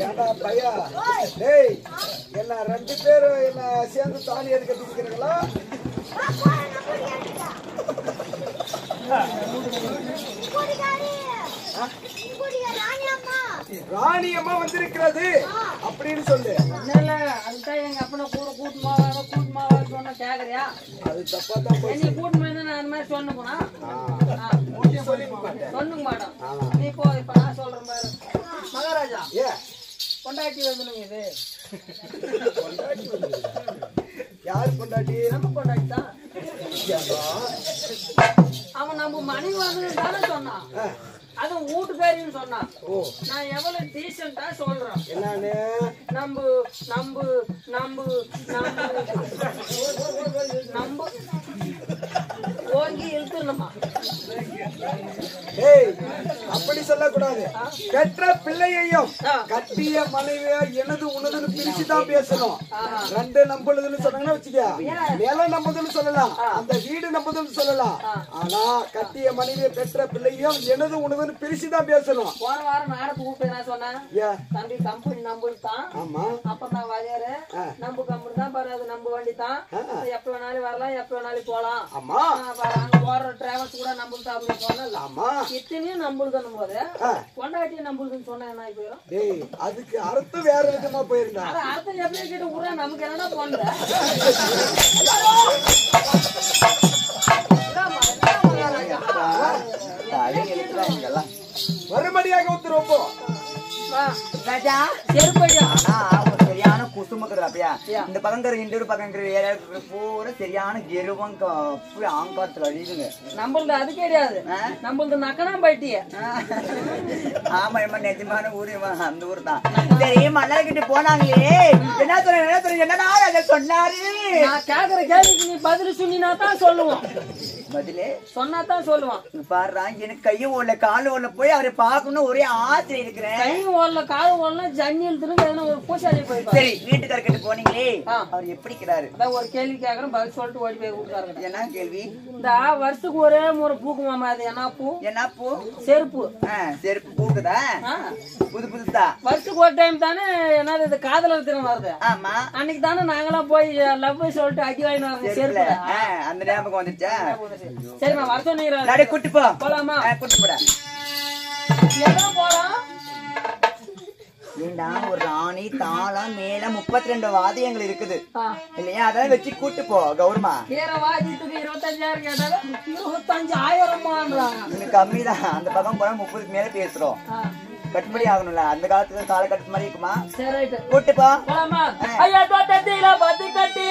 ஏண்டா பையா டேய் என்ன ரெண்டு பேரும் என்ன சேர்ந்து தாலி எடுக்க கட்டிக்கிறீங்களா? ராணி அம்மா வந்திருக்கிறது அப்படின்னு சொல்லு. அதுதான் எங்க அப்பனை கூட கூட்டுமாவா சொன்ன கேக்குறியா? அது தப்பா தான் நீ கூட்டுமா நான் அந்த மாதிரி சொன்ன போனா சொல்லுங்க மேடம். நீ போ இப்ப நான் சொல்றேன் பாரு. மகாராஜா பொண்டாட்டி வந்துடுங்க. இது யாரு பொண்டாட்டி? நம்ம பொண்டாட்டி தான். அவன் நம்ம மனைவி வந்து தானே சொன்னான். அதுவும் வீட்டுக்காரின்னு சொன்னான். நான் எவ்வளவு டீசெண்டா சொல்றேன். என்னன்னு நம்பு நம்பு நம்பு நம்பு ஓங்கி இழுத்துணுமா? ஏய் அப்படி சொல்லக்கூடாது. பெற்ற பிள்ளையையும் கட்டிய மனைவியா எனது உனதுன்னு பிரிச்சுதான் பேசணும். ரெண்டு நம்புதுன்னு சொன்னாங்கன்னா வச்சுக்க, நிலம் நம்புதுன்னு சொல்லலாம், அந்த வீடு நம்புதுன்னு சொல்லலாம். ஆனா கட்டிய மனைவியை பெற்ற பிள்ளையும் எனது உனதுன்னு பிரிச்சுதான் பேசணும். போன வாரம் நாடகத்துக்கு கூப்பிட்டு நான் சொன்னேன், தம்பி கம்பெனி நம்புதான். ஆமா அப்ப நான் வரையாரு நம்பு கம்பெனி தான் பாரு, அது நம்பு வண்டி தான். எப்ப வேணாலும் வரலாம், எப்ப வேணாலும் போலாம். ஆமா அங்க போற டிராவல்ஸ் கூட நம்புதான் அப்படின்னு சொன்னல. ஆமா இத்தனையும் நம்புதுன்னு போது பொண்டாட்டியும் நம்புதுன்னு சொன்னா என்ன ஆகி போயிடும்? டேய் அதுக்கு அர்த்தம் வேற விதமா போயிருந்தா. அர்த்தம் எப்படி கேட்டு கூட நமக்கு என்னன்னா போன மறுபடியாக உத்தரவு ராஜா செருப்படியா சரியான குசுமக்குது அப்படியா? இந்த பக்கங்கிற இன்னொரு பக்கங்கிற பூரா சரியான எருவம் ஆங்காத்துல அழிதுங்க. நம்மளது அது கிடையாது, நம்மளது நக்கனா பைட்டிய. ஆமா எம்மா நிஜமான ஊரு அந்த ஊர் தான். சரி மன்னர்கிட்ட போனாங்களே என்ன சொல்ற என்னடா அதை சொன்னாரு? நான் கேக்குற கேள்விக்கு நீ பதில் சொன்னா தான் சொல்லுவோம். பதிலே சொன்னா தான் சொல்லுவான். பாடுறா எனக்கு கையும் ஓடல காலும் ஓடல போய் அவரை பாக்கணும்னு ஒரே ஆசை இருக்கிறேன். கையும் ஓடல காலும் ஓடல ஜன்னியில் திரும்ப ஒரு பூசாரி போய். சரி வீட்டுக்கார கிட்ட போனீங்களே அவர் எப்படி இருக்கிறாரு? அதான் ஒரு கேள்வி கேக்குறேன், பதில் சொல்லிட்டு ஓடி போய் கூப்பிட்டாரு. என்ன கேள்வி? இந்த வருஷத்துக்கு ஒரே ஒரு பூக்குமாமா, அது என்ன பூ? என்ன பூ? செருப்பு. செருப்பு பூக்குதா? புது புதுசா வருஷத்துக்கு ஒரு டைம் தானே என்னது இது காதலர் தினம் வருது. ஆமா அன்னைக்கு தானே நாங்கெல்லாம் போய் லவ் சொல்லிட்டு அடி வாங்கி வரோம் செருப்பு. அந்த ஞாபகம் வந்துச்சா? சரி நான் வர சொன்னீங்க கூட்டு போ. போலாமா? கூட்டு போட எங்க போறோம்? ஏண்டா ஒரு ராணி தாளம் மேல 32 வாத்தியங்கள் இருக்குது இல்லையா? அதெல்லாம் வச்சு கூட்டு போ கௌரமா. வாத்தியத்துக்கு 25,000 கேட்டாலும் 25,000 கம்மிதான். அந்த பக்கம் போனா 30க்கு மேல பேசுறோம். கட்டுப்படி ஆகணும்ல, அந்த காலத்துல கால கட்டு மாதிரி இருக்குமா? சரி கூட்டு போ. போலாமா? ஐயா தோட்டத்தில பத்தி கட்டி